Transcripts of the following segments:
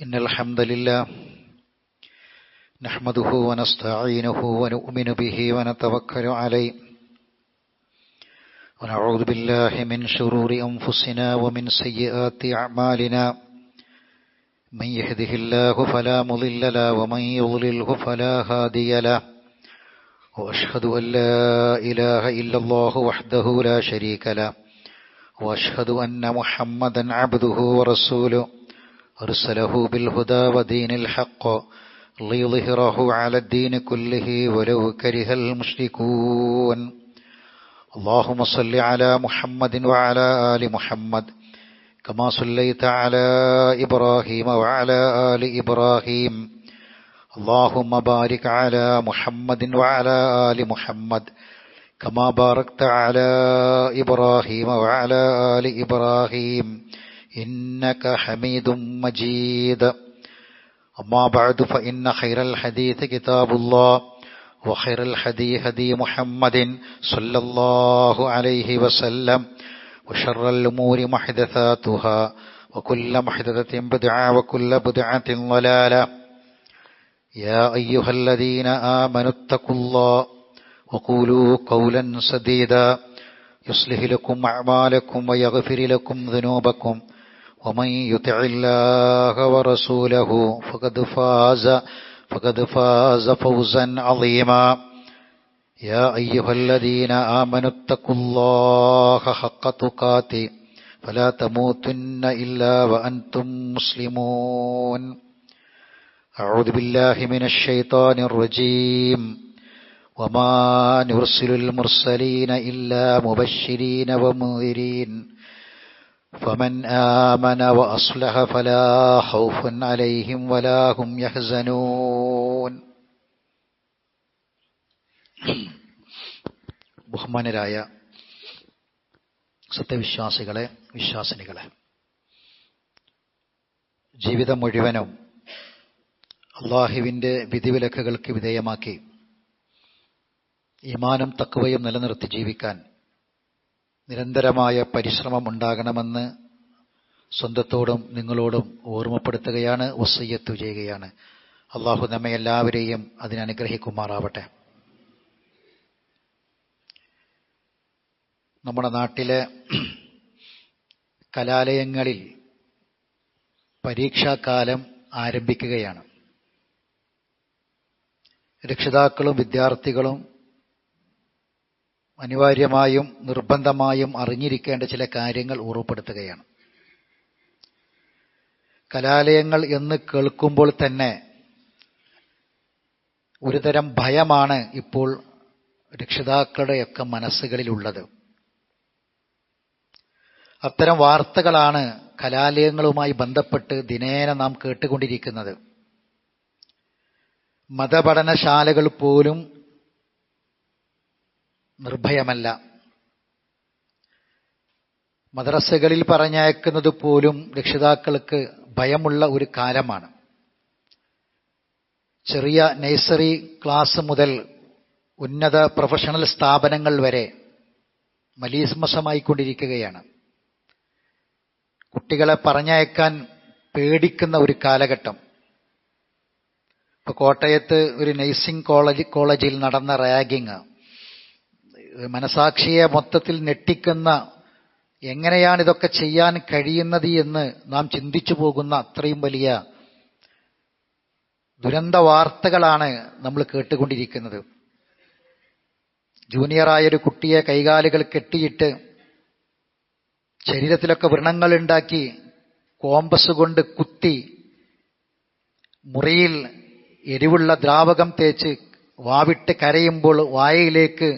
إن الحمد لله نحمده ونستعينه ونؤمن به ونتوكل عليه ونعوذ بالله من شرور أنفسنا ومن سيئات أعمالنا من يهده الله فلا مضل له ومن يضلله فلا هادي له وأشهد أن لا إله إلا الله وحده لا شريك له وأشهد أن محمدا عبده ورسوله أرسله بالهدى ودين الحق ليظهره على الدين كله ولو كره المشركون اللهم صل على محمد وعلى آل محمد كما صليت على إبراهيم وعلى آل إبراهيم اللهم بارك على محمد وعلى آل محمد كما باركت على إبراهيم وعلى آل إبراهيم إنك حميد مجيد أما بعد فإن خير الحديث كتاب الله وخير الهدي هدي محمد صلى الله عليه وسلم وشر الأمور محدثاتها وكل محدثة بدعة وكل بدعة ضلالة يا أيها الذين آمنوا اتقوا الله وقولوا قولا سديدا يصلح لكم أعمالكم ويغفر لكم ذنوبكم ومن يطع الله ورسوله فقد فاز فوزا عظيما يا أيها الذين آمنوا اتقوا الله حق تقاته فلا تموتن إلا وأنتم مسلمون أعوذ بالله من الشيطان الرجيم وما نرسل المرسلين إلا مبشرين ومنذرين فمن آمن وأصلح فلا خوف عليهم ولا هم يحزنون. ബഹുമാനരായ സത്യവിശ്വാസികളെ, വിശ്വാസിനികളെ, ജീവിതം മുഴുവനും അള്ളാഹുവിൻ്റെ വിധിവിലക്കുകൾക്ക് വിധേയമാക്കി ഈമാനും തഖ്വയും നിലനിർത്തി ജീവിക്കാൻ നിരന്തരമായ പരിശ്രമം ഉണ്ടാകണമെന്ന് സ്വന്തത്തോടും നിങ്ങളോടും ഓർമ്മപ്പെടുത്തുകയാണ്, വസിയ്യത്ത് ചെയ്യുകയാണ്. അള്ളാഹു നമ്മെ എല്ലാവരെയും അതിനനുഗ്രഹിക്കുമാറാവട്ടെ. നമ്മുടെ നാട്ടിലെ കലാലയങ്ങളിൽ പരീക്ഷാകാലം ആരംഭിക്കുകയാണ്. രക്ഷിതാക്കളും വിദ്യാർത്ഥികളും അനിവാര്യമായും നിർബന്ധമായും അറിഞ്ഞിരിക്കേണ്ട ചില കാര്യങ്ങൾ ഓർമ്മപ്പെടുത്തുകയാണ്. കലാലയങ്ങൾ എന്ന് കേൾക്കുമ്പോൾ തന്നെ ഒരുതരം ഭയമാണ് ഇപ്പോൾ രക്ഷിതാക്കളുടെയൊക്കെ മനസ്സുകളിലുള്ളത്. അത്തരം വാർത്തകളാണ് കലാലയങ്ങളുമായി ബന്ധപ്പെട്ട് ദിനേന നാം കേട്ടുകൊണ്ടിരിക്കുന്നത്. മതപഠനശാലകൾ പോലും നിർഭയമല്ല. മദ്രസകളിൽ പറഞ്ഞയക്കുന്നത് പോലും രക്ഷിതാക്കൾക്ക് ഭയമുള്ള ഒരു കാലമാണ്. ചെറിയ നഴ്സറി ക്ലാസ് മുതൽ ഉന്നത പ്രൊഫഷണൽ സ്ഥാപനങ്ങൾ വരെ മലീമസമായിക്കൊണ്ടിരിക്കുകയാണ്. കുട്ടികളെ പറഞ്ഞയക്കാൻ പേടിക്കുന്ന ഒരു കാലഘട്ടം. ഇപ്പോൾ കോട്ടയത്ത് ഒരു നഴ്സിംഗ് കോളേജിൽ നടന്ന റാഗിങ് മനസാക്ഷിയെ മൊത്തത്തിൽ ഞെട്ടിക്കുന്ന, എങ്ങനെയാണിതൊക്കെ ചെയ്യാൻ കഴിയുന്നത് എന്ന് നാം ചിന്തിച്ചു പോകുന്ന അത്രയും വലിയ ദുരന്ത വാർത്തകളാണ് നമ്മൾ കേട്ടുകൊണ്ടിരിക്കുന്നത്. ജൂനിയറായൊരു കുട്ടിയെ കൈകാലുകൾ കെട്ടിയിട്ട് ശരീരത്തിലൊക്കെ വ്രണങ്ങളുണ്ടാക്കി കോമ്പസ് കൊണ്ട് കുത്തി മുറിയിൽ എരിവുള്ള ദ്രാവകം തേച്ച് വാവിട്ട് കരയുമ്പോൾ വായയിലേക്ക്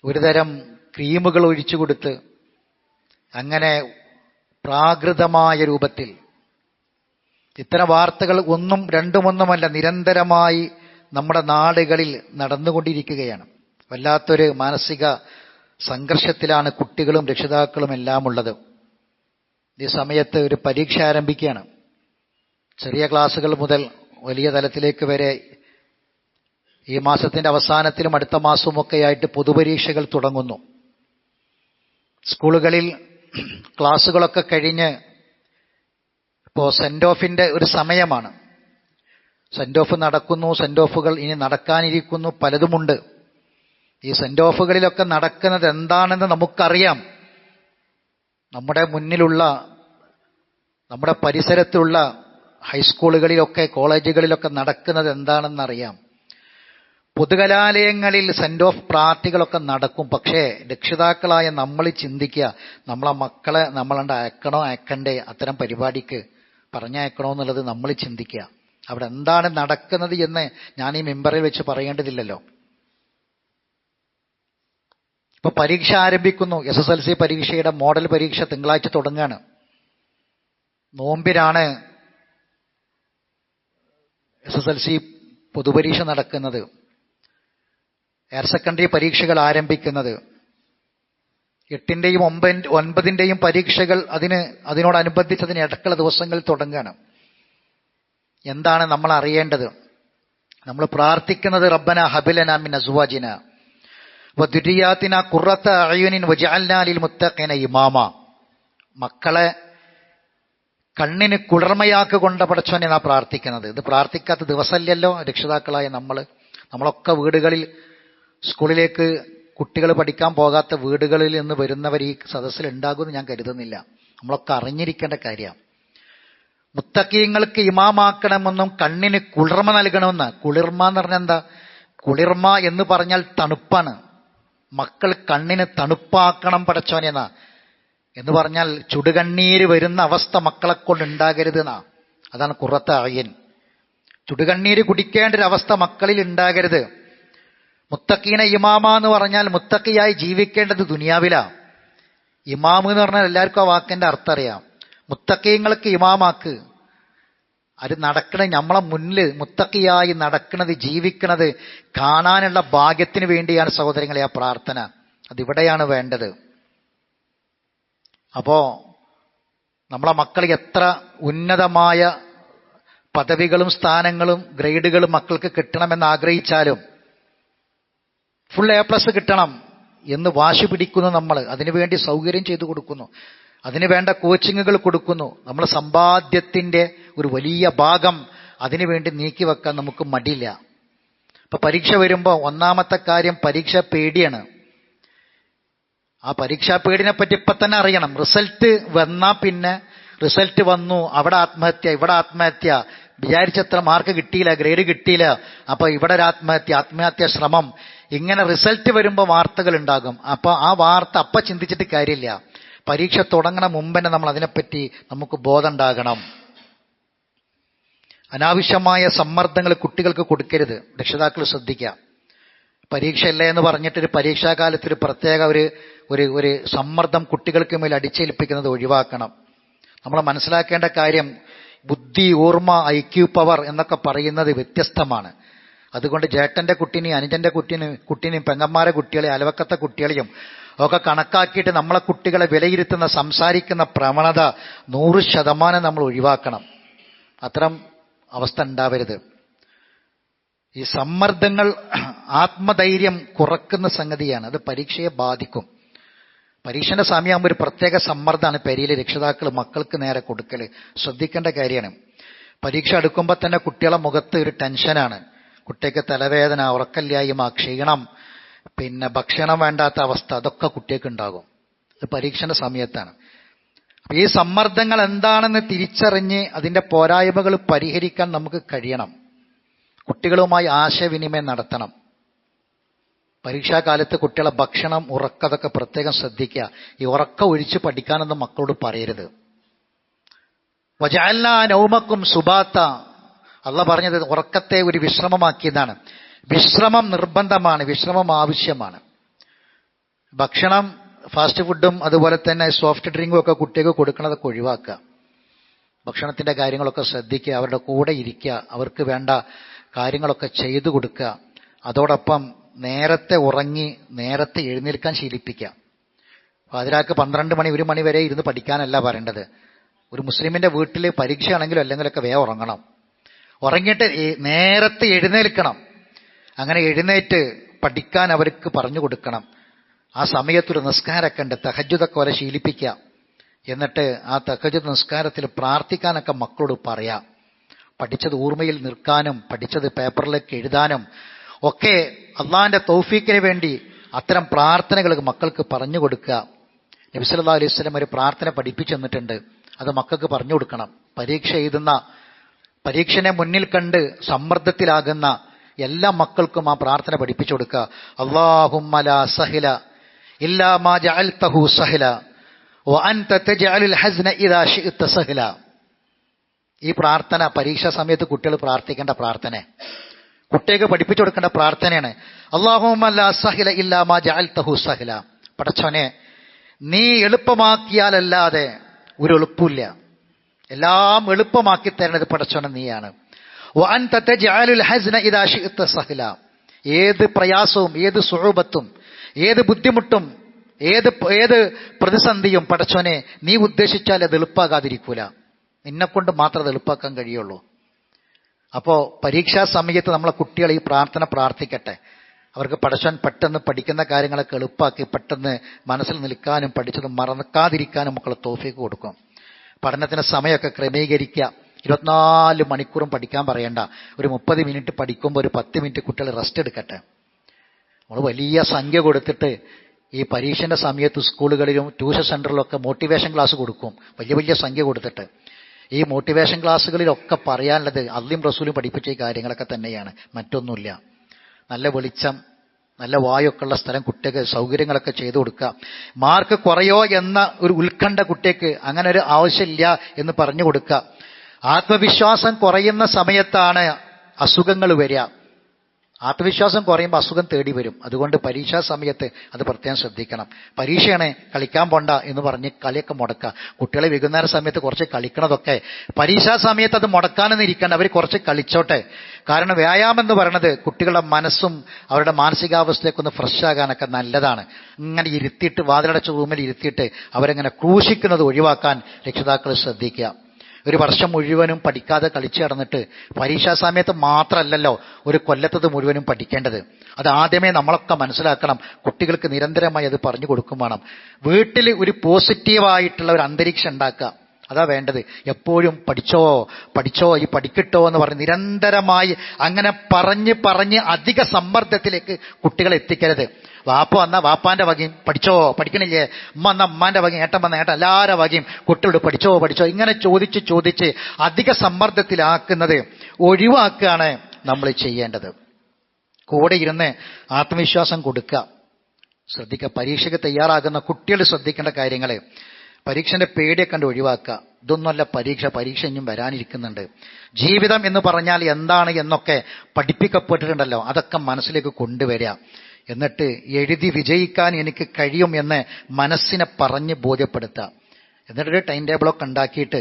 ഒരുതരം ക്രീമുകൾ ഒഴിച്ചു കൊടുത്ത് അങ്ങനെ പ്രാകൃതമായ രൂപത്തിൽ ഇത്തരം വാർത്തകൾ ഒന്നും രണ്ടുമൊന്നുമല്ല, നിരന്തരമായി നമ്മുടെ നാടുകളിൽ നടന്നുകൊണ്ടിരിക്കുകയാണ്. വല്ലാത്തൊരു മാനസിക സംഘർഷത്തിലാണ് കുട്ടികളും രക്ഷിതാക്കളും എല്ലാം ഉള്ളത്. ഈ സമയത്ത് ഒരു പരീക്ഷ ആരംഭിക്കുകയാണ്. ചെറിയ ക്ലാസ്സുകൾ മുതൽ വലിയ തലത്തിലേക്ക് വരെ ഈ മാസത്തിന്റെ അവസാനത്തിലും അടുത്ത മാസവുമൊക്കെയായിട്ട് പൊതുപരീക്ഷകൾ തുടങ്ങുന്നു. സ്കൂളുകളിൽ ക്ലാസ്സുകളൊക്കെ കഴിഞ്ഞ് ഇപ്പോൾ സെന്റ് ഓഫിന്റെ ഒരു സമയമാണ്. സെന്റ് ഓഫ് നടക്കുന്നു, സെന്റ് ഓഫുകൾ ഇനി നടക്കാനിരിക്കുന്നു, പലതുമുണ്ട്. ഈ സെന്റ് ഓഫുകളിലൊക്കെ നടക്കുന്നത് എന്താണെന്ന് നമുക്കറിയാം. നമ്മുടെ മുന്നിലുള്ള, നമ്മുടെ പരിസരത്തുള്ള ഹൈസ്കൂളുകളിലൊക്കെ കോളേജുകളിലൊക്കെ നടക്കുന്നത് എന്താണെന്നറിയാം. പൊതുകലാലയങ്ങളിൽ സെന്റ് ഓഫ് പാർട്ടികളൊക്കെ നടക്കും. പക്ഷേ രക്ഷിതാക്കളായ നമ്മൾ ചിന്തിക്കുക, നമ്മളെ മക്കളെ നമ്മളണ്ട് അയക്കണോ അയക്കണ്ടേ, അത്തരം പരിപാടിക്ക് പറഞ്ഞയക്കണോ എന്നുള്ളത് നമ്മൾ ചിന്തിക്കുക. അവിടെ എന്താണ് നടക്കുന്നത് എന്ന് ഞാൻ ഈ മെമ്പറിൽ വെച്ച് പറയേണ്ടതില്ലല്ലോ. ഇപ്പൊ പരീക്ഷ ആരംഭിക്കുന്നു. SSLC പരീക്ഷയുടെ മോഡൽ പരീക്ഷ തിങ്കളാഴ്ച തുടങ്ങുകയാണ്. നോമ്പിനാണ് SSLC പൊതുപരീക്ഷ നടക്കുന്നത്. ഹയർ സെക്കൻഡറി പരീക്ഷകൾ ആരംഭിക്കുന്നത്. 8ന്റെയും 9ന്റെയും പരീക്ഷകൾ അതിനോടനുബന്ധിച്ച് അതിന് ഇടക്കുള്ള ദിവസങ്ങളിൽ തുടങ്ങുകയാണ്. എന്താണ് നമ്മൾ അറിയേണ്ടത്? നമ്മൾ പ്രാർത്ഥിക്കുന്നത് റബ്ബന ഹബിലന മിൻ അസ്വാജിന വദുരിയാതിന ഖുറത അയുനിൻ വജഅൽനാ ലിൽ മുത്തഖീന ഇമാമ. മക്കളെ കണ്ണിന് കുളിർമയാക്കുകൊണ്ട പടച്ചോനെ നാം പ്രാർത്ഥിക്കുന്നത്. ഇത് പ്രാർത്ഥിക്കാത്ത ദിവസമല്ലല്ലോ രക്ഷിതാക്കളായ നമ്മളൊക്കെ വീടുകളിൽ, സ്കൂളിലേക്ക് കുട്ടികൾ പഠിക്കാൻ പോകാത്ത വീടുകളിൽ നിന്ന് വരുന്നവർ ഈ സദസ്സിൽ ഉണ്ടാകുമെന്ന് ഞാൻ കരുതുന്നില്ല. നമ്മളൊക്കെ അറിഞ്ഞിരിക്കേണ്ട കാര്യമാണ്. മുത്തഖീങ്ങൾക്ക് ഇമാമാക്കണമെന്നും കണ്ണിന് കുളിർമ നൽകണമെന്ന്. കുളിർമ എന്ന് പറഞ്ഞാൽ എന്താ? കുളിർമ എന്ന് പറഞ്ഞാൽ തണുപ്പാണ്. മക്കൾ കണ്ണിന് തണുപ്പാക്കണം പടച്ചോനെന്നാ. എന്ന് പറഞ്ഞാൽ ചുടുകണ്ണീര് വരുന്ന അവസ്ഥ മക്കളെ കൊണ്ട് ഉണ്ടാകരുത് എന്നാ. അതാണ് ഖുറത്ത അയ്യൻ. ചുടുകണ്ണീര് കുടിക്കേണ്ട ഒരു അവസ്ഥ മക്കളിൽ ഉണ്ടാകരുത്. മുത്തഖീന ഇമാമ എന്ന് പറഞ്ഞാൽ മുത്തഖിയായി ജീവിക്കേണ്ടത് ദുനിയാവിലാ. ഇമാമ് എന്ന് പറഞ്ഞാൽ എല്ലാവർക്കും ആ വാക്കിന്റെ അർത്ഥം അറിയാം. മുത്തഖീങ്ങൾക്ക് ഇമാമാക്ക്. അത് നടക്കണത് നമ്മളെ മുന്നിൽ മുത്തഖിയായി നടക്കുന്നത്, ജീവിക്കുന്നത് കാണാനുള്ള ഭാഗ്യത്തിന് വേണ്ടിയാണ് സഹോദരങ്ങളെ ആ പ്രാർത്ഥന. അതിവിടെയാണ് വേണ്ടത്. അപ്പോ നമ്മളെ മക്കൾ എത്ര ഉന്നതമായ പദവികളും സ്ഥാനങ്ങളും ഗ്രേഡുകളും മക്കൾക്ക് കിട്ടണമെന്ന് ആഗ്രഹിച്ചാലും ഫുൾ A+ കിട്ടണം എന്ന് വാശി പിടിക്കുന്നു നമ്മൾ. അതിനുവേണ്ടി സൗകര്യം ചെയ്തു കൊടുക്കുന്നു, അതിനു വേണ്ട കോച്ചിങ്ങുകൾ കൊടുക്കുന്നു. നമ്മൾ സമ്പാദ്യത്തിന്റെ ഒരു വലിയ ഭാഗം അതിനുവേണ്ടി നീക്കിവെക്കാൻ നമുക്ക് മടിയില്ല. ഇപ്പൊ പരീക്ഷ വരുമ്പോൾ ഒന്നാമത്തെ കാര്യം പരീക്ഷ പേടിയാണ്. ആ പരീക്ഷാ പേടിനെ പറ്റി ഇപ്പൊ തന്നെ അറിയണം. റിസൾട്ട് വന്നാ പിന്നെ റിസൾട്ട് വന്നു, അവിടെ ആത്മഹത്യ, ഇവിടെ ആത്മഹത്യ, വിചാരിച്ചത്ര മാർക്ക് കിട്ടിയില്ല, ഗ്രേഡ് കിട്ടിയില്ല, അപ്പൊ ഇവിടെ ഒരു ആത്മഹത്യ ശ്രമം, ഇങ്ങനെ റിസൾട്ട് വരുമ്പോൾ വാർത്തകൾ ഉണ്ടാകും. അപ്പൊ ആ വാർത്ത അപ്പൊ ചിന്തിച്ചിട്ട് കാര്യമില്ല. പരീക്ഷ തുടങ്ങണ മുമ്പ് തന്നെ നമ്മൾ അതിനെപ്പറ്റി നമുക്ക് ബോധം ഉണ്ടാകണം. അനാവശ്യമായ സമ്മർദ്ദങ്ങൾ കുട്ടികൾക്ക് കൊടുക്കരുത്. രക്ഷിതാക്കൾ ശ്രദ്ധിക്കുക. പരീക്ഷയല്ലേ എന്ന് പറഞ്ഞിട്ടൊരു പരീക്ഷാകാലത്ത് ഒരു പ്രത്യേക ഒരു സമ്മർദ്ദം കുട്ടികൾക്ക് മേൽ അടിച്ചേൽപ്പിക്കുന്നത് ഒഴിവാക്കണം. നമ്മൾ മനസ്സിലാക്കേണ്ട കാര്യം, ബുദ്ധി, ഓർമ്മ, IQ പവർ എന്നൊക്കെ പറയുന്നത് വ്യത്യസ്തമാണ്. അതുകൊണ്ട് ജേട്ടന്റെ കുട്ടീനെയും അനുജന്റെ കുട്ടീനെയും പെങ്ങന്മാരെ കുട്ടികളെയും അയൽവക്കത്തെ കുട്ടികളെയും ഒക്കെ കണക്കാക്കിയിട്ട് നമ്മളെ കുട്ടികളെ വിലയിരുത്തുന്ന, സംസാരിക്കുന്ന പ്രവണത 100% നമ്മൾ ഒഴിവാക്കണം. അത്തരം അവസ്ഥ ഉണ്ടാവരുത്. ഈ സമ്മർദ്ദങ്ങൾ ആത്മധൈര്യം കുറക്കുന്ന സംഗതിയാണ്. അത് പരീക്ഷയെ ബാധിക്കും. പരീക്ഷന്റെ സമയമാകുമ്പോൾ ഒരു പ്രത്യേക സമ്മർദ്ദമാണ് പെരിയിലെ രക്ഷിതാക്കൾ മക്കൾക്ക് നേരെ കൊടുക്കൽ. ശ്രദ്ധിക്കേണ്ട കാര്യമാണ്. പരീക്ഷ അടുക്കുമ്പോൾ തന്നെ കുട്ടികളെ മുഖത്ത് ഒരു ടെൻഷനാണ്. കുട്ടിക്ക് തലവേദന, ഉറക്കല്ലായ്മ, ക്ഷീണം, പിന്നെ ഭക്ഷണം വേണ്ടാത്ത അവസ്ഥ, അതൊക്കെ കുട്ടികൾക്ക് ഉണ്ടാകും. ഇത് പരീക്ഷന്റെ സമയത്താണ്. അപ്പൊ ഈ സമ്മർദ്ദങ്ങൾ എന്താണെന്ന് തിരിച്ചറിഞ്ഞ് അതിന്റെ പോരായ്മകൾ പരിഹരിക്കാൻ നമുക്ക് കഴിയണം. കുട്ടികളുമായി ആശയവിനിമയം നടത്തണം. പരീക്ഷാകാലത്ത് കുട്ടികളെ ഭക്ഷണം, ഉറക്കതൊക്കെ പ്രത്യേകം ശ്രദ്ധിക്കുക. ഈ ഉറക്കം ഒഴിച്ച് പഠിക്കാനൊന്നും മക്കളോട് പറയരുത്. വജഅൽനാ നൗമക്കും സുബാത്ത. അള്ളാഹ് പറഞ്ഞത് ഉറക്കത്തെ ഒരു വിശ്രമമാക്കിയതാണ്. വിശ്രമം നിർബന്ധമാണ്, വിശ്രമം ആവശ്യമാണ്. ഭക്ഷണം, ഫാസ്റ്റ് ഫുഡും അതുപോലെ തന്നെ സോഫ്റ്റ് ഡ്രിങ്കും ഒക്കെ കുട്ടികൾക്ക് കൊടുക്കണതൊക്കെ ഒഴിവാക്കുക. ഭക്ഷണത്തിന്റെ കാര്യങ്ങളൊക്കെ ശ്രദ്ധിക്കുക. അവരുടെ കൂടെ ഇരിക്കുക. അവർക്ക് വേണ്ട കാര്യങ്ങളൊക്കെ ചെയ്തു കൊടുക്കുക. അതോടൊപ്പം നേരത്തെ ഉറങ്ങി നേരത്തെ എഴുന്നേൽക്കാൻ ശീലിപ്പിക്കുക. പാതിരാക്ക് 12 മണി 1 മണി വരെ ഇരുന്ന് പഠിക്കാനല്ല പറയേണ്ടത്. ഒരു മുസ്ലിമിന്റെ വീട്ടിൽ പരീക്ഷയാണെങ്കിലും അല്ലെങ്കിലൊക്കെ വേഗം ഉറങ്ങണം. ഉറങ്ങിയിട്ട് നേരത്തെ എഴുന്നേൽക്കണം. അങ്ങനെ എഴുന്നേറ്റ് പഠിക്കാൻ അവർക്ക് പറഞ്ഞു കൊടുക്കണം. ആ സമയത്തൊരു നിസ്കാരമൊക്കെ ഉണ്ട്, തഹജ്ജുദൊക്കെ അവരെ ശീലിപ്പിക്കുക. എന്നിട്ട് ആ തഹജ്ജുദ് നിസ്കാരത്തിൽ പ്രാർത്ഥിക്കാനൊക്കെ മക്കളോട് പറയാം. പഠിച്ചത് ഓർമ്മയിൽ നിൽക്കാനും പഠിച്ചത് പേപ്പറിലേക്ക് എഴുതാനും ഒക്കെ അള്ളാഹിന്റെ തൗഫീക്കിന് വേണ്ടി അത്തരം പ്രാർത്ഥനകൾ മക്കൾക്ക് പറഞ്ഞു കൊടുക്കുക. നബി സല്ലല്ലാഹു അലൈഹി വസല്ലം ഒരു പ്രാർത്ഥന പഠിപ്പിച്ചു തന്നിട്ടുണ്ട്. അത് മക്കൾക്ക് പറഞ്ഞു കൊടുക്കണം. പരീക്ഷ എഴുതുന്ന, പരീക്ഷനെ മുന്നിൽ കണ്ട് സമ്മർദ്ദത്തിലാകുന്ന എല്ലാ മക്കൾക്കും ആ പ്രാർത്ഥന പഠിപ്പിച്ചു കൊടുക്കുക. അല്ലാഹുമ്മ ലാ സഹല ഇല്ലാ മാ ജഅൽതഹു സഹല വഅൻത തജ്അലുൽ ഹസ്ന ഇദാ ശിഅ്ത സഹല. ഈ പ്രാർത്ഥന പരീക്ഷാ സമയത്ത് കുട്ടികൾ പ്രാർത്ഥിക്കേണ്ട പ്രാർത്ഥന, കുട്ടികൾക്ക് പഠിപ്പിച്ചു കൊടുക്കേണ്ട പ്രാർത്ഥനയാണ്. അല്ലാഹുമ്മ ലാ സഹല ഇല്ലാ മാ ജഅൽതഹു സഹല. പടച്ചോനെ, നീ എളുപ്പമാക്കിയാലല്ലാതെ ഒരു എളുപ്പമില്ല. എല്ലാം എളുപ്പമാക്കി തരുന്നത് പടച്ചോനെ നീയാണ്. വഅൻത തജ്അലുൽ ഹസ്ന ഇദാ ശിഅ്ത സഹല. ഏത് പ്രയാസവും ഏത് സുഉബത്തും ഏത് ബുദ്ധിമുട്ടും ഏത് പ്രതിസന്ധിയും പടച്ചോനെ നീ ഉദ്ദേശിച്ചാൽ അത് എളുപ്പാകാതിരിക്കൂല. നിന്നെക്കൊണ്ട് മാത്രം അത് എളുപ്പാക്കാൻ കഴിയുള്ളൂ. അപ്പോൾ പരീക്ഷാ സമയത്ത് നമ്മളെ കുട്ടികൾ ഈ പ്രാർത്ഥന പ്രാർത്ഥിക്കട്ടെ. അവർക്ക് പടച്ചോൻ പെട്ടെന്ന് പഠിക്കുന്ന കാര്യങ്ങളൊക്കെ എളുപ്പാക്കി പെട്ടെന്ന് മനസ്സിൽ നിൽക്കാനും പഠിച്ചത് മറക്കാതിരിക്കാനും മക്കൾ തൗഫീഖ് കൊടുക്കും. പഠനത്തിന് സമയമൊക്കെ ക്രമീകരിക്കുക. 24 മണിക്കൂറും പഠിക്കാൻ പറയണ്ട. ഒരു 30 മിനിറ്റ് പഠിക്കുമ്പോൾ ഒരു 10 മിനിറ്റ് കുട്ടികൾ റെസ്റ്റ് എടുക്കട്ടെ. നമ്മൾ വലിയ സംഖ്യ കൊടുത്തിട്ട് ഈ പരീക്ഷന്റെ സമയത്ത് സ്കൂളുകളിലും ട്യൂഷൻ സെന്ററിലൊക്കെ മോട്ടിവേഷൻ ക്ലാസ് കൊടുക്കും. വലിയ വലിയ സംഖ്യ കൊടുത്തിട്ട് ഈ മോട്ടിവേഷൻ ക്ലാസ്സുകളിലൊക്കെ പറയാനുള്ളത് അള്ളയും റസൂലും പഠിപ്പിച്ച ഈ കാര്യങ്ങളൊക്കെ തന്നെയാണ്, മറ്റൊന്നുമില്ല. നല്ല വെളിച്ചം, നല്ല വായൊക്കെ ഉള്ള സ്ഥലം, കുട്ടിക്ക് സൗകര്യങ്ങളൊക്കെ ചെയ്തു കൊടുക്കുക. മാർക്ക് കുറയോ എന്ന ഒരു ഉത്കണ്ഠ കുട്ടിക്ക് അങ്ങനെ ഒരു ആവശ്യമില്ല എന്ന് പറഞ്ഞു കൊടുക്കുക. ആത്മവിശ്വാസം കുറയുന്ന സമയത്താണ് അസുഖങ്ങൾ വരിക. ആത്മവിശ്വാസം കുറയുമ്പോൾ അസുഖം തേടി വരും. അതുകൊണ്ട് പരീക്ഷാ സമയത്ത് അത് പ്രത്യേകം ശ്രദ്ധിക്കണം. പരീക്ഷയാണ്, കളിക്കാൻ പോണ്ട എന്ന് പറഞ്ഞ് കളിയൊക്കെ മുടക്കുക. കുട്ടികളെ വൈകുന്നേര സമയത്ത് കുറച്ച് കളിക്കണതൊക്കെ പരീക്ഷാ സമയത്ത് അത് മുടക്കാനൊന്നും ഇരിക്കണം. അവർ കുറച്ച് കളിച്ചോട്ടെ. കാരണം വ്യായാമം എന്ന് പറയുന്നത് കുട്ടികളുടെ മനസ്സും അവരുടെ മാനസികാവസ്ഥയൊക്കെ ഒന്ന് ഫ്രഷ് ആകാനൊക്കെ നല്ലതാണ്. ഇങ്ങനെ ഇരുത്തിയിട്ട് വാതിലടച്ച റൂമിൽ ഇരുത്തിയിട്ട് അവരെങ്ങനെ ക്രൂശിക്കുന്നത് ഒഴിവാക്കാൻ രക്ഷിതാക്കൾ ശ്രദ്ധിക്കുക. ഒരു വർഷം മുഴുവനും പഠിക്കാതെ കളിച്ചു നടന്നിട്ട് പരീക്ഷാ സമയത്ത് മാത്രമല്ലല്ലോ ഒരു കൊല്ലത്തത് മുഴുവനും പഠിക്കേണ്ടത്. അത് ആദ്യമേ നമ്മളൊക്കെ മനസ്സിലാക്കണം. കുട്ടികൾക്ക് നിരന്തരമായി അത് പറഞ്ഞു കൊടുക്കും വേണം. വീട്ടിൽ ഒരു പോസിറ്റീവായിട്ടുള്ള ഒരു അന്തരീക്ഷം ഉണ്ടാക്കുക, അതാ വേണ്ടത്. എപ്പോഴും പഠിച്ചോ പഠിച്ചോ ഈ പഠിക്കട്ടോ എന്ന് പറഞ്ഞ് നിരന്തരമായി അങ്ങനെ പറഞ്ഞ് അധിക സമ്മർദ്ദത്തിലേക്ക് കുട്ടികളെ എത്തിക്കരുത്. വാപ്പ വന്ന വാപ്പാന്റെ വകയും പഠിച്ചോ, പഠിക്കണില്ലേ, ഉമ്മ വന്ന ഉമ്മാന്റെ വകയും, ഏട്ടൻ വന്ന ഏട്ടൻ, എല്ലാവരുടെ വകയും കുട്ടികളോട് പഠിച്ചോ ഇങ്ങനെ ചോദിച്ച് അധിക സമ്മർദ്ദത്തിലാക്കുന്നത് ഒഴിവാക്കുകയാണ് നമ്മൾ ചെയ്യേണ്ടത്. കൂടെ ഇരുന്ന് ആത്മവിശ്വാസം കൊടുക്കുക. ശ്രദ്ധിക്കുക, പരീക്ഷയ്ക്ക് തയ്യാറാകുന്ന കുട്ടികൾ ശ്രദ്ധിക്കേണ്ട കാര്യങ്ങൾ. പരീക്ഷന്റെ പേടിയെ കണ്ട് ഒഴിവാക്കുക. ഇതൊന്നുമല്ല പരീക്ഷ ഇനിയും വരാനിരിക്കുന്നുണ്ട്. ജീവിതം എന്ന് പറഞ്ഞാൽ എന്താണ് എന്നൊക്കെ പഠിപ്പിക്കപ്പെട്ടിട്ടുണ്ടല്ലോ, അതൊക്കെ മനസ്സിലേക്ക് കൊണ്ടുവരിക. എന്നിട്ട് എഴുതി വിജയിക്കാൻ എനിക്ക് കഴിയും എന്ന് മനസ്സിനെ പറഞ്ഞ് ബോധ്യപ്പെടുത്തുക. എന്നിട്ടൊരു ടൈം ടേബിളൊക്കെ ഉണ്ടാക്കിയിട്ട്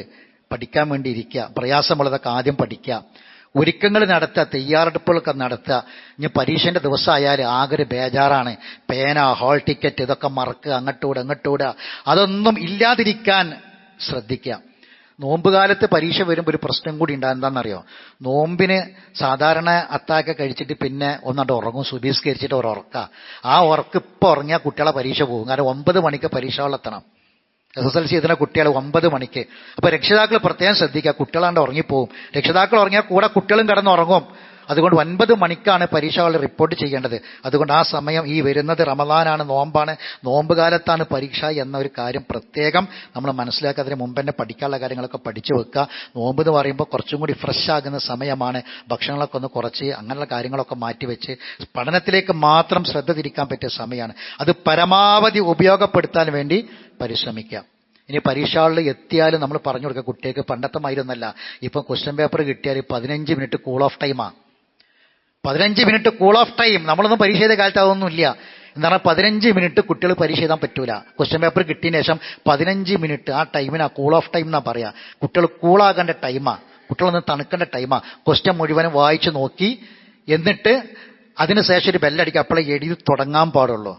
പഠിക്കാൻ വേണ്ടി ഇരിക്കുക. പ്രയാസമുള്ളതൊക്കെ ആദ്യം പഠിക്കുക. ഒരുക്കങ്ങൾ നടത്തുക, തയ്യാറെടുപ്പുകളൊക്കെ നടത്തുക. ഇനി പരീക്ഷന്റെ ദിവസമായാൽ ആകെ ഒരു ബേജാറാണ്. പേന, ഹാൾ ടിക്കറ്റ് ഇതൊക്കെ മറക്കുക, അങ്ങോട്ടൂടെ അതൊന്നും ഇല്ലാതിരിക്കാൻ ശ്രദ്ധിക്കുക. നോമ്പുകാലത്ത് പരീക്ഷ വരുമ്പോൾ ഒരു പ്രശ്നം കൂടി ഉണ്ടാകും. എന്താണെന്നറിയോ? നോമ്പിന് സാധാരണ അത്താഴൊക്കെ കഴിച്ചിട്ട് പിന്നെ ഒന്നാണ്ട് ഉറങ്ങും, സുബീസ്കരിച്ചിട്ട് ഒരു ഉറക്കുക. ആ ഉറക്ക് ഇപ്പോൾ ഉറങ്ങിയാൽ കുട്ടികളെ പരീക്ഷ പോകും. കാരണം 9 മണിക്ക് പരീക്ഷകളെത്തണം. SSLC എഴുതുന്ന കുട്ടികൾ 9 മണിക്ക്. അപ്പൊ രക്ഷിതാക്കൾ പ്രത്യേകം ശ്രദ്ധിക്കുക. കുട്ടികളാണ്ട് ഉറങ്ങിപ്പോവും. രക്ഷിതാക്കൾ ഉറങ്ങിയാൽ കൂടെ കുട്ടികളും കിടന്നുറങ്ങും. അതുകൊണ്ട് 9 മണിക്കാണ് പരീക്ഷകൾ റിപ്പോർട്ട് ചെയ്യേണ്ടത്. അതുകൊണ്ട് ആ സമയം ഈ വരുന്നത് റമദാനാണ്, നോമ്പാണ്, നോമ്പ് കാലത്താണ് പരീക്ഷ എന്ന ഒരു കാര്യം പ്രത്യേകം നമ്മൾ മനസ്സിലാക്കുക. അതിന് മുമ്പ് തന്നെ പഠിക്കാനുള്ള കാര്യങ്ങളൊക്കെ പഠിച്ചു വെക്കുക. നോമ്പ് എന്ന് പറയുമ്പോൾ കുറച്ചും കൂടി ഫ്രഷ് ആകുന്ന സമയമാണ്. ഭക്ഷണങ്ങളൊക്കെ ഒന്ന് കുറച്ച് അങ്ങനെയുള്ള കാര്യങ്ങളൊക്കെ മാറ്റിവെച്ച് പഠനത്തിലേക്ക് മാത്രം ശ്രദ്ധ തിരിക്കാൻ പറ്റിയ സമയമാണ്. അത് പരമാവധി ഉപയോഗപ്പെടുത്താൻ വേണ്ടി പരിശ്രമിക്കുക. ഇനി പരീക്ഷകളിൽ എത്തിയാലും നമ്മൾ പറഞ്ഞു കൊടുക്കുക കുട്ടികൾക്ക്. പണ്ടത്തെ മാതിരിയൊന്നല്ല. ഇപ്പം ക്വസ്റ്റ്യൻ പേപ്പർ കിട്ടിയാൽ 15 മിനിറ്റ് കൂൾ ഓഫ് ടൈമാണ്. 15 മിനിറ്റ് കൂൾ ഓഫ് ടൈം. നമ്മളൊന്നും പരീക്ഷ ചെയ്ത കാലത്ത് അതൊന്നുമില്ല. എന്താണ് 15 മിനിറ്റ് കുട്ടികൾ പരീക്ഷ എഴുതാൻ പറ്റൂല. ക്വസ്റ്റ്യൻ പേപ്പർ കിട്ടിയതിന് ശേഷം 15 മിനിറ്റ് ആ ടൈമിനാ കൂൾ ഓഫ് ടൈം എന്നാ പറയാ. കുട്ടികൾ കൂളാകേണ്ട ടൈമാ, കുട്ടികളൊന്ന് തണുക്കേണ്ട ടൈമാ. ക്വസ്റ്റ്യൻ മുഴുവനും വായിച്ചു നോക്കി എന്നിട്ട് അതിനുശേഷം ഒരു ബെല്ലടിക്കുക. അപ്പോഴേ എഴുതി തുടങ്ങാൻ പാടുള്ളൂ.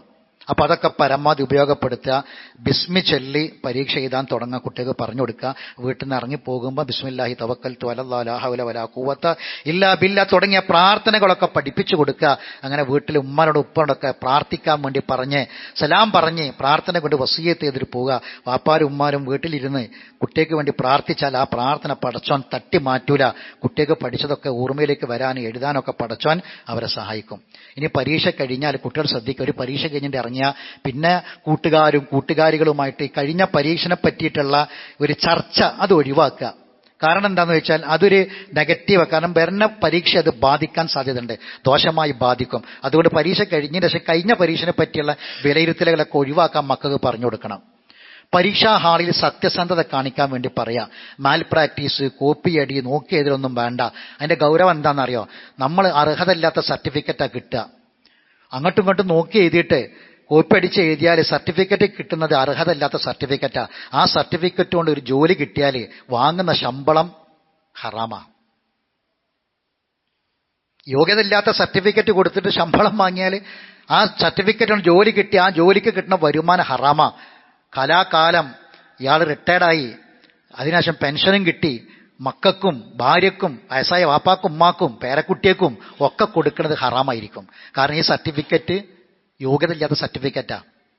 അപ്പൊ അതൊക്കെ പരമാവധി ഉപയോഗപ്പെടുത്തുക. ബിസ്മി ചൊല്ലി പരീക്ഷ എഴുതാൻ തുടങ്ങുക, കുട്ടികൾക്ക് പറഞ്ഞു കൊടുക്കുക. വീട്ടിൽ നിന്ന് ഇറങ്ങി പോകുമ്പോൾ ബിസ്മില്ലാഹി തവക്കൽതു അലല്ലാഹി ലാ ഹൗല വലാ ഖുവത ഇല്ലാ ബില്ലാഹ് തുടങ്ങിയ പ്രാർത്ഥനകളൊക്കെ പഠിപ്പിച്ചു കൊടുക്കുക. അങ്ങനെ വീട്ടിൽ ഉമ്മനോട് ഉപ്പനോടൊക്കെ പ്രാർത്ഥിക്കാൻ വേണ്ടി പറഞ്ഞ് സലാം പറഞ്ഞ് പ്രാർത്ഥന കൊണ്ട് വസിയത്ത് ചെയ്തിട്ട് പോവുക. വാപ്പാരും ഉമ്മാരും വീട്ടിലിരുന്ന് കുട്ടികൾക്ക് വേണ്ടി പ്രാർത്ഥിച്ചാൽ ആ പ്രാർത്ഥന പടച്ചോൻ തട്ടി മാറ്റൂല. കുട്ടികൾക്ക് പഠിച്ചതൊക്കെ ഓർമ്മയിലേക്ക് വരാനും എഴുതാനൊക്കെ പടച്ചോൻ അവരെ സഹായിക്കും. ഇനി പരീക്ഷ കഴിഞ്ഞാൽ കുട്ടികൾ ശ്രദ്ധിക്കുക, ഒരു പരീക്ഷ കഴിഞ്ഞിട്ട് ഇറങ്ങിയ പിന്നെ കൂട്ടുകാരും കൂട്ടുകാരികളുമായിട്ട് കഴിഞ്ഞ പരീക്ഷനെ പറ്റിയിട്ടുള്ള ഒരു ചർച്ച അത് ഒഴിവാക്കുക. കാരണം എന്താണെന്ന് വെച്ചാൽ അതൊരു നെഗറ്റീവ്, കാരണം വരുന്ന പരീക്ഷ അത് ബാധിക്കാൻ സാധ്യതയുണ്ട്, ദോഷമായി ബാധിക്കും. അതുകൊണ്ട് പരീക്ഷ കഴിഞ്ഞതിന് ശേഷം കഴിഞ്ഞ പരീക്ഷനെ പറ്റിയുള്ള വിലയിരുത്തലുകളൊക്കെ ഒഴിവാക്കാൻ മക്കൾക്ക് പറഞ്ഞു കൊടുക്കണം. പരീക്ഷാ ഹാളിൽ സത്യസന്ധത കാണിക്കാൻ വേണ്ടി പറയാം. മാൽ പ്രാക്ടീസ്, കോപ്പിയടി, നോക്കിയതിലൊന്നും വേണ്ട. അതിന്റെ ഗൗരവം എന്താണെന്നറിയോ? നമ്മൾ അർഹതയില്ലാത്ത സർട്ടിഫിക്കറ്റാണ് കിട്ടുക. അങ്ങോട്ടും ഇങ്ങോട്ടും നോക്കി എഴുതിയിട്ട് കോപ്പി അടിച്ച് എഴുതിയാൽ സർട്ടിഫിക്കറ്റ് കിട്ടുന്നത് അർഹതയില്ലാത്ത സർട്ടിഫിക്കറ്റാ. ആ സർട്ടിഫിക്കറ്റ് കൊണ്ട് ഒരു ജോലി കിട്ടിയാൽ വാങ്ങുന്ന ശമ്പളം ഹറാമാ. യോഗ്യതയില്ലാത്ത സർട്ടിഫിക്കറ്റ് കൊടുത്തിട്ട് ശമ്പളം വാങ്ങിയാൽ ആ സർട്ടിഫിക്കറ്റ് കൊണ്ട് ജോലി കിട്ടി, ആ ജോലിക്ക് കിട്ടുന്ന വരുമാനം ഹറാമാ. കലാകാലം ഇയാൾ റിട്ടയർഡായി, അതിനുശേഷം പെൻഷനും കിട്ടി, മക്കൾക്കും ഭാര്യക്കും വയസ്സായ വാപ്പാക്കും ഉമ്മാക്കും പേരക്കുട്ടിയേക്കും ഒക്കെ കൊടുക്കുന്നത് ഹറാമായിരിക്കും. കാരണം ഈ സർട്ടിഫിക്കറ്റ് യോഗ്യതയില്ലാത്ത സർട്ടിഫിക്കറ്റാ,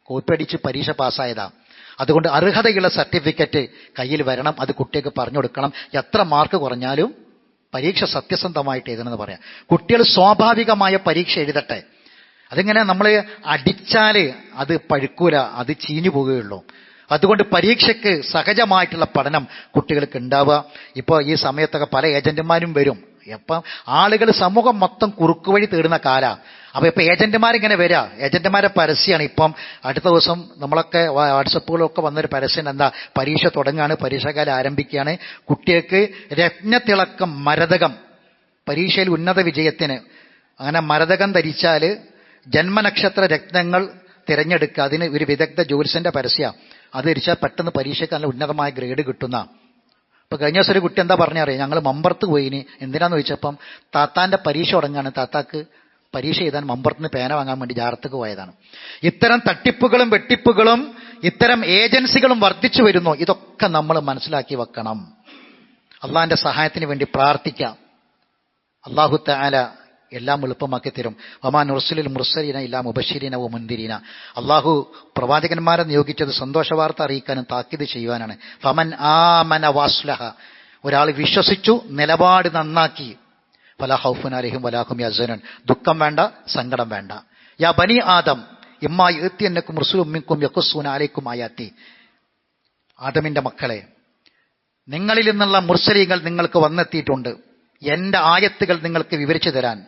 കോപ്പി അടിച്ച് പരീക്ഷ പാസ്സായതാ. അതുകൊണ്ട് അർഹതയുള്ള സർട്ടിഫിക്കറ്റ് കയ്യിൽ വരണം. അത് കുട്ടികൾക്ക് പറഞ്ഞു കൊടുക്കണം. എത്ര മാർക്ക് കുറഞ്ഞാലും പരീക്ഷ സത്യസന്ധമായിട്ട് എഴുതണമെന്ന് പറയാം. കുട്ടികൾ സ്വാഭാവികമായ പരീക്ഷ എഴുതട്ടെ. അതിങ്ങനെ നമ്മൾ അടിച്ചാൽ അത് പഴുക്കൂല, അത് ചീഞ്ഞു പോവുകയുള്ളൂ. അതുകൊണ്ട് പരീക്ഷയ്ക്ക് സഹജമായിട്ടുള്ള പഠനം കുട്ടികൾക്ക് ഉണ്ടാവുക. ഇപ്പോൾ ഈ സമയത്തൊക്കെ പല ഏജന്റുമാരും വരും. അപ്പം ആളുകൾ സമൂഹം മൊത്തം കുറുക്കുവഴി തേടുന്ന കാലമാണ്. അപ്പോൾ ഇപ്പം ഏജന്റുമാരിങ്ങനെ വരിക, ഏജന്റുമാരെ പരസ്യമാണ്. ഇപ്പം അടുത്ത ദിവസം നമ്മളൊക്കെ വാട്സപ്പുകളൊക്കെ വന്നൊരു പരസ്യം എന്താ, പരീക്ഷ തുടങ്ങുകയാണ്, പരീക്ഷാകാലം ആരംഭിക്കുകയാണ്, കുട്ടികൾക്ക് രത്നത്തിളക്കം മരതകം, പരീക്ഷയിൽ ഉന്നത വിജയത്തിന് അങ്ങനെ മരതകം ധരിച്ചാൽ ജന്മനക്ഷത്ര രത്നങ്ങൾ തിരഞ്ഞെടുക്കുക. അതിന് ഒരു വിദഗ്ധ ജ്യോത്സ്യന്റെ പരസ്യം. അത് ധരിച്ചാൽ പെട്ടെന്ന് പരീക്ഷയ്ക്ക് നല്ല ഉന്നതമായ ഗ്രേഡ് കിട്ടുന്ന. ഇപ്പൊ കഴിഞ്ഞ ദിവസം ഒരു കുട്ടി എന്താ പറഞ്ഞറിയാം, ഞങ്ങൾ മമ്പർത്ത് പോയിനി. എന്തിനാന്ന് ചോദിച്ചപ്പം താത്താന്റെ പരീക്ഷ തുടങ്ങാണ്, താത്താക്ക് പരീക്ഷ എഴുതാൻ മമ്പർത്തിന് പേന വാങ്ങാൻ വേണ്ടി ജാറത്തേക്ക് പോയതാണ്. ഇത്തരം തട്ടിപ്പുകളും വെട്ടിപ്പുകളും ഇത്തരം ഏജൻസികളും വർദ്ധിച്ചു വരുന്നു. ഇതൊക്കെ നമ്മൾ മനസ്സിലാക്കി വെക്കണം. അള്ളാഹിന്റെ സഹായത്തിന് വേണ്ടി പ്രാർത്ഥിക്കാം. അല്ലാഹു തആല എല്ലാം എളുപ്പമാക്കി തരും. വമാ നുർസിലുൽ മുർസലീന ഇല്ലാ മുബശ്ശിരീന വ മുൻദിരീന. അള്ളാഹു പ്രവാചകന്മാരെ നിയോഗിച്ചത് സന്തോഷ വാർത്ത അറിയിക്കാനും താക്കീത് ചെയ്യുവാനാണ്. ഫമൻ ആമന വാസ്ലഹ, ഒരാൾ വിശ്വസിച്ചു നിലപാട് നന്നാക്കി, ഫലാ ഖൗഫുൻ അലൈഹിം വലാ ഹും യഹ്സനൂൻ, ദുഃഖം വേണ്ട, സങ്കടം വേണ്ട. യാ ബനി ആദം ഇമ്മാ യഅ്തിയന്നകും റസൂലുൻ മിൻകും യഖുസ്സൂന അലൈക്കും ആയാതി, ആദമിന്റെ മക്കളെ, നിങ്ങളിൽ നിന്നുള്ള മുർസലീങ്ങൾ നിങ്ങൾക്ക് വന്നെത്തിയിട്ടുണ്ട്, എന്റെ ആയത്തുകൾ നിങ്ങൾക്ക് വിവരിച്ചു തരാൻ.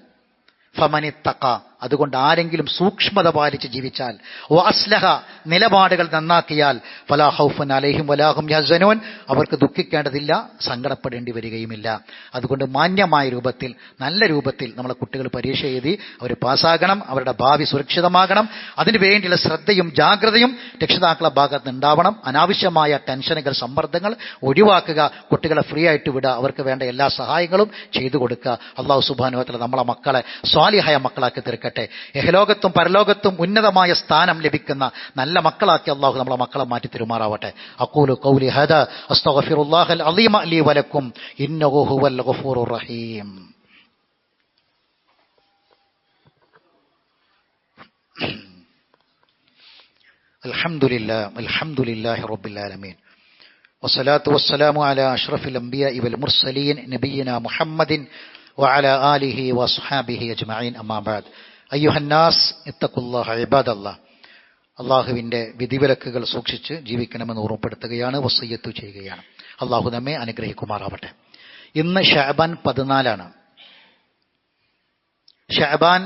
ഫമനിത്തഖ, അതുകൊണ്ട് ആരെങ്കിലും സൂക്ഷ്മത പാലിച്ച് ജീവിച്ചാൽ, വഅസ്ലഹ, നിലപാടുകൾ നന്നാക്കിയാൽ, ഫലാ ഖൗഫുൻ അലൈഹിം വലാ ഹും യഹ്സനൂൻ, അവർക്ക് ദുഃഖിക്കേണ്ടതില്ല, സങ്കടപ്പെടേണ്ടി വരികയുമില്ല. അതുകൊണ്ട് മാന്യമായ രൂപത്തിൽ, നല്ല രൂപത്തിൽ നമ്മളെ കുട്ടികൾ പരീക്ഷ എഴുതി അവർ പാസ്സാകണം. അവരുടെ ഭാവി സുരക്ഷിതമാകണം. അതിനു വേണ്ടിയുള്ള ശ്രദ്ധയും ജാഗ്രതയും രക്ഷിതാക്കളുടെ ഭാഗത്ത് ഉണ്ടാവണം. അനാവശ്യമായ ടെൻഷനുകൾ, സമ്മർദ്ദങ്ങൾ ഒഴിവാക്കുക. കുട്ടികളെ ഫ്രീ ആയിട്ട് വിടുക. അവർക്ക് വേണ്ട എല്ലാ സഹായങ്ങളും ചെയ്തു കൊടുക്കുക. അല്ലാഹു സുബ്ഹാനഹു വ തആല നമ്മളെ മക്കളെ സ്വാലിഹായ മക്കളാക്കി തീർക്കട്ടെ. ഇഹലോകത്തും പരലോകത്തും ഉന്നതമായ സ്ഥാനം ലഭിക്കുന്ന നല്ല മക്കളാക്കി അല്ലാഹു നമ്മളെ മക്കളെ മാറ്റി തരുമാറാവട്ടെ. അഖൂലു ഖൗലി ഹാദാ അസ്തഗ്ഫിറുല്ലാഹൽ അളീമ ലീ വലക്കും ഇന്നഹു ഹുവൽ ഗഫൂറുർ റഹീം. അൽഹംദുലില്ലാഹി റബ്ബിൽ ആലമീൻ വസ്സലാത്തു വസ്സലാമു അലാ അഷ്റഫിൽ അംബിയാഇ വൽ മുർസലീൻ നബിയിനാ മുഹമ്മദിൻ വഅലാ ആലിഹി വസ്ഹാബിഹി അജ്മഈൻ. അമ്മാ ബഅദ്. അയ്യുഹന്നാസ് ഇത്തഖുല്ലാഹ ഇബാദല്ലാഹ്. അള്ളാഹുവിൻ്റെ വിധിവിലക്കുകൾ സൂക്ഷിച്ച് ജീവിക്കണമെന്ന് ഓർമ്മപ്പെടുത്തുകയാണ്, വസിയ്യത്ത് ചെയ്യുകയാണ്. അള്ളാഹു നമ്മെ അനുഗ്രഹിക്കുമാറാവട്ടെ. ഇന്ന് ശഅബാൻ 14. ശഅബാൻ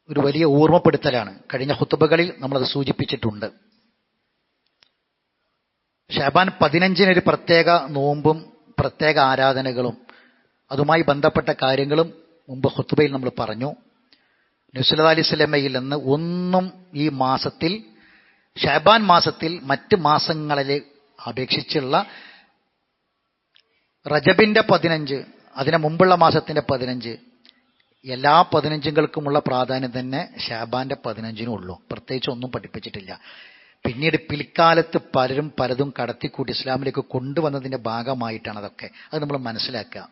ഒരു വലിയ ഓർമ്മപ്പെടുത്തലാണ്. കഴിഞ്ഞ ഖുതുബകളിൽ നമ്മളത് സൂചിപ്പിച്ചിട്ടുണ്ട്. ശഅബാൻ 15 ഒരു പ്രത്യേക നോമ്പും പ്രത്യേക ആരാധനകളും അതുമായി ബന്ധപ്പെട്ട കാര്യങ്ങളും മുമ്പ് ഖുതുബയിൽ നമ്മൾ പറഞ്ഞു. നബി സല്ലല്ലാഹു അലൈഹി വസല്ലമയിൽ നിന്ന് ഒന്നും ഈ മാസത്തിൽ, ശഅബാൻ മാസത്തിൽ മറ്റ് മാസങ്ങളിലെ അപേക്ഷിച്ചുള്ള റജബിന്റെ 15, അതിന് മുമ്പുള്ള മാസത്തിന്റെ 15, എല്ലാ 15കൾക്കുമുള്ള പ്രാധാന്യം തന്നെ ഷാബാന്റെ 15നും ഉള്ളൂ. പ്രത്യേകിച്ച് ഒന്നും പഠിപ്പിച്ചിട്ടില്ല. പിന്നീട് പിൽക്കാലത്ത് പലരും പലതും കടത്തിക്കൂട്ടി ഇസ്ലാമിലേക്ക് കൊണ്ടുവന്നതിന്റെ ഭാഗമായിട്ടാണ് അതൊക്കെ. അത് നമ്മൾ മനസ്സിലാക്കുക.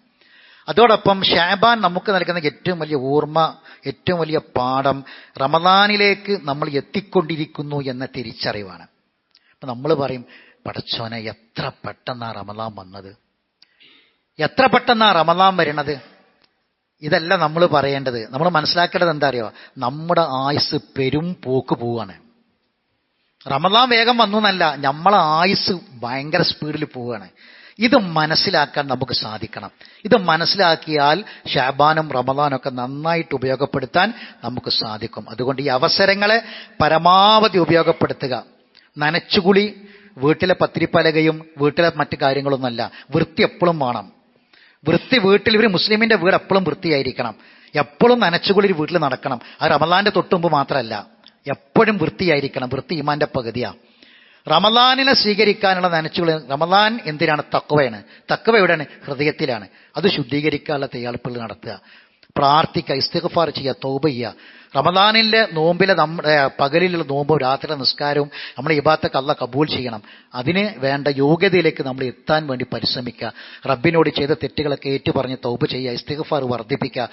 അതോടൊപ്പം ഷാബാൻ നമുക്ക് നൽകുന്ന ഏറ്റവും വലിയ ഓർമ്മ, ഏറ്റവും വലിയ പാഠം റമദാനിലേക്ക് നമ്മൾ എത്തിക്കൊണ്ടിരിക്കുന്നു എന്ന തിരിച്ചറിവാണ്. അപ്പൊ നമ്മൾ പറയും, പടച്ചോനെ എത്ര പെട്ടെന്നാ റമദാൻ വന്നത്, എത്ര പെട്ടെന്നാ റമദാൻ വരണത്. ഇതല്ല നമ്മൾ പറയേണ്ടത്. നമ്മൾ മനസ്സിലാക്കേണ്ടത് എന്താ അറിയോ, നമ്മുടെ ആയുസ് പെരും പോക്ക് പോവാണ്. റമദാൻ വേഗം വന്നു എന്നല്ല, നമ്മളെ ആയുസ് ഭയങ്കര സ്പീഡിൽ പോവുകയാണ്. ഇത് മനസ്സിലാക്കാൻ നമുക്ക് സാധിക്കണം. ഇത് മനസ്സിലാക്കിയാൽ ഷാബാനും റമദാനും ഒക്കെ നന്നായിട്ട് ഉപയോഗപ്പെടുത്താൻ നമുക്ക് സാധിക്കും. അതുകൊണ്ട് ഈ അവസരങ്ങളെ പരമാവധി ഉപയോഗപ്പെടുത്തുക. നനച്ചുകുളി, വീട്ടിലെ പത്തിരിപ്പലകയും വീട്ടിലെ മറ്റു കാര്യങ്ങളൊന്നുമല്ല, വൃത്തി എപ്പോഴും വേണം. വൃത്തി വീട്ടിൽ, ഇവർ മുസ്ലിമിന്റെ വീട് എപ്പോഴും വൃത്തിയായിരിക്കണം. എപ്പോഴും നനച്ചുകുളി വീട്ടിൽ നടക്കണം. അത് റമദാന്റെ തൊട്ടുമുമ്പ് മാത്രമല്ല, എപ്പോഴും വൃത്തിയായിരിക്കണം. വൃത്തി ഈമാന്റെ പകുതിയാണ്. റമദാനിനെ സ്വീകരിക്കാനുള്ള നനച്ചുകുളി, റമദാൻ എന്തിനാണ്? തഖ്വയാണ്. തഖ്വ എവിടെയാണ്? ഹൃദയത്തിലാണ്. അത് ശുദ്ധീകരിക്കാനുള്ള തയ്യാറെടുപ്പുകൾ നടത്തുക, പ്രാർത്ഥിക്കുക, ഇസ്തിഗ്ഫാർ ചെയ്യുക, തൗബ ചെയ്യുക. റമദാനിലെ നോമ്പിലെ നമ്മുടെ പകലിലുള്ള നോമ്പും രാത്രിയിലെ നിസ്കാരവും നമ്മളെ ഇബാദത്തൊക്കെ അല്ലാഹ് കബൂൽ ചെയ്യണം. അതിന് വേണ്ട യോഗ്യതയിലേക്ക് നമ്മൾ എത്താൻ വേണ്ടി പരിശ്രമിക്കുക. റബ്ബിനോട് ചെയ്ത തെറ്റുകളൊക്കെ ഏറ്റുപറഞ്ഞ് തൗബ ചെയ്യുക, ഇസ്തിഗ്ഫാർ വർദ്ധിപ്പിക്കുക.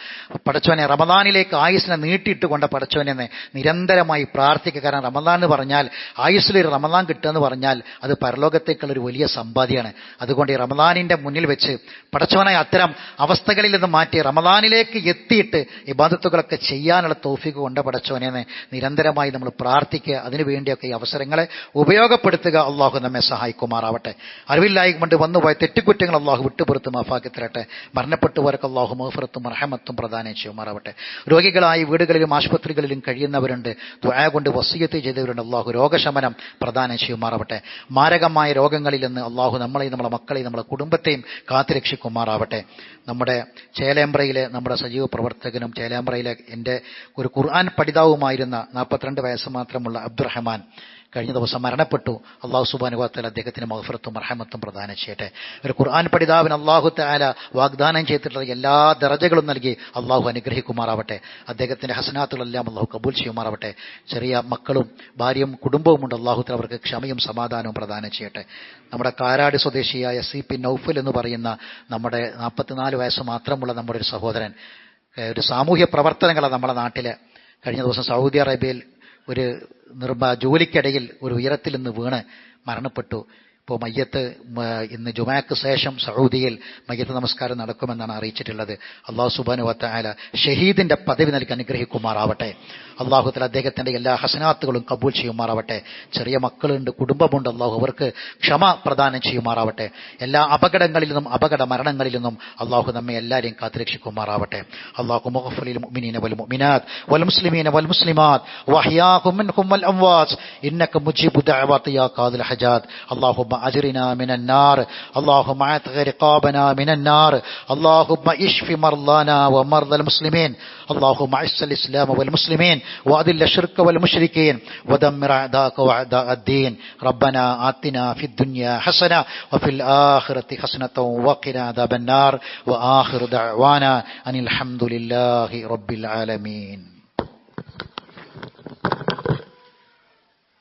പടച്ചോനെ റമദാനിലേക്ക് ആയുസ്സിനെ നീട്ടിയിട്ട് കൊണ്ട പടച്ചോനെ നിരന്തരമായി പ്രാർത്ഥിക്കുക. കാരണം റമദാൻ എന്ന് പറഞ്ഞാൽ, ആയുസ്സിലൊരു റമദാൻ കിട്ടുക എന്ന് പറഞ്ഞാൽ അത് പരലോകത്തേക്കുള്ളൊരു വലിയ സമ്പാദ്യമാണ്. അതുകൊണ്ട് ഈ റമദാനിന്റെ മുന്നിൽ വെച്ച് പടച്ചോനെ അത്തരം അവസ്ഥകളിൽ നിന്ന് മാറ്റി റമദാനിലേക്ക് എത്തിയിട്ട് ഇബാദത്തുകളൊക്കെ ചെയ്യാനുള്ള തൗഫീഖ് കൊണ്ട് പടച്ചോനെ നിരന്തരമായി നമ്മൾ പ്രാർത്ഥിക്കുക. അതിനുവേണ്ടിയൊക്കെ ഈ അവസരങ്ങളെ ഉപയോഗപ്പെടുത്തുക. അള്ളാഹു നമ്മെ സഹായിക്കുമാറാവട്ടെ. അറിവില്ലായ്മ കൊണ്ട് വന്നുപോയ തെറ്റുകുറ്റങ്ങൾ അള്ളാഹു വിട്ടുപുറത്ത് മാഫാക്കി തരട്ടെ. മരണപ്പെട്ടുപോർക്ക് അള്ളാഹു മഗ്ഫിറത്തും റഹ്മത്തും പ്രദാനം ചെയ്യുമാറാവട്ടെ. രോഗികളായി വീടുകളിലും ആശുപത്രികളിലും കഴിയുന്നവരുണ്ട്, ദുആ കൊണ്ട് വസിയത്ത് ചെയ്തവരുണ്ട്, അള്ളാഹു രോഗശമനം പ്രദാനം ചെയ്യുമാറാവട്ടെ. മാരകമായ രോഗങ്ങളിൽ നിന്ന് അള്ളാഹു നമ്മളെയും നമ്മുടെ മക്കളെയും നമ്മുടെ കുടുംബത്തെയും കാത്തുരക്ഷിക്കുമാറാവട്ടെ. നമ്മുടെ ചേലേമ്പ്രയിലെ നമ്മുടെ സജീവ പ്രവർത്തകനും ചേലേമ്പ്രയിലെ എൻ്റെ ഒരു ഖുർആൻ പഠിതാവുമായിരുന്ന 42 വയസ്സ് മാത്രമുള്ള അബ്ദുറഹ്മാൻ കഴിഞ്ഞ ദിവസം മരണപ്പെട്ടു. അള്ളാഹു സുബ്ഹാനഹു വ തആല അദ്ദേഹത്തിന് മഗ്ഫിറത്തും റഹ്മത്തും പ്രദാനം ചെയ്യട്ടെ. ഒരു ഖുർആൻ പഠിതാവിന് അള്ളാഹു തആല വാഗ്ദാനം ചെയ്തിട്ടുള്ള എല്ലാ ദറജകളും നൽകി അള്ളാഹു അനുഗ്രഹിക്കുമാറാവട്ടെ. അദ്ദേഹത്തിന്റെ ഹസനാത്തുകളെല്ലാം അള്ളാഹു കബൂൽ ചെയ്യുമാറാവട്ടെ. ചെറിയ മക്കളും ഭാര്യയും കുടുംബവും ഉണ്ട്. അള്ളാഹു തആല അവർക്ക് ക്ഷമയും സമാധാനവും പ്രദാനം ചെയ്യട്ടെ. നമ്മുടെ കാരാട് സ്വദേശിയായ CP നൗഫൽ എന്ന് പറയുന്ന നമ്മുടെ 44 വയസ്സ് മാത്രമുള്ള നമ്മുടെ ഒരു സഹോദരൻ, ഒരു സാമൂഹ്യ പ്രവർത്തനങ്ങളാണ് നമ്മുടെ നാട്ടിലെ. കഴിഞ്ഞ ദിവസം സൗദി അറേബ്യയിൽ ഒരു ജോലിക്കിടയിൽ ഒരു ഉയരത്തിൽ നിന്ന് വീണ് മരണപ്പെട്ടു. ഇപ്പോൾ മയ്യത്ത് ഇന്ന് ജുമാക്ക് ശേഷം സൗദിയിൽ മയ്യത്ത് നമസ്കാരം നടക്കുമെന്നാണ് അറിയിച്ചിട്ടുള്ളത്. അള്ളാഹു സുബ്ഹാനഹു വ തആല ഷഹീദിന്റെ പദവി നൽകി അനുഗ്രഹിക്കുമാറാവട്ടെ. അള്ളാഹു തആല അദ്ദേഹത്തിന്റെ എല്ലാ ഹസനാത്തുകളും കബൂൽ ചെയ്യുമാറാവട്ടെ. ചെറിയ മക്കളുണ്ട്, കുടുംബമുണ്ട്, അള്ളാഹു അവർക്ക് ക്ഷമ പ്രദാനം ചെയ്യുമാറാവട്ടെ. എല്ലാ അപകടങ്ങളിൽ നിന്നും അപകട മരണങ്ങളിൽ നിന്നും അള്ളാഹു നമ്മെ എല്ലാവരെയും കാത്തുരക്ഷിക്കുമാറാവട്ടെ. അള്ളാഹു മുഗ്ഫിറിൽ മുഅ്മിനീന വൽ മുഅ്മിനാത്ത് വൽ മുസ്ലിമീന വൽ മുസ്ലിമാത്ത് വഅഹ്യാഹും മിൻഹും വൽ അംവാത്ത് ഇന്നക മുജീബു ദഅവാതി യാ ഖാദിൽ ഹജാത്ത്. അല്ലാഹുമ്മ أجرنا من النار اللهم اعتق رقابنا من النار اللهم اشف مرضانا ومرضى المسلمين اللهم اعز الإسلام والمسلمين وأذل الشرك والمشركين ودمر أعداءك وأعداء الدين ربنا آتنا في الدنيا حسنة وفي الآخرة حسنة وقنا عذاب النار وآخر دعوانا أن الحمد لله رب العالمين.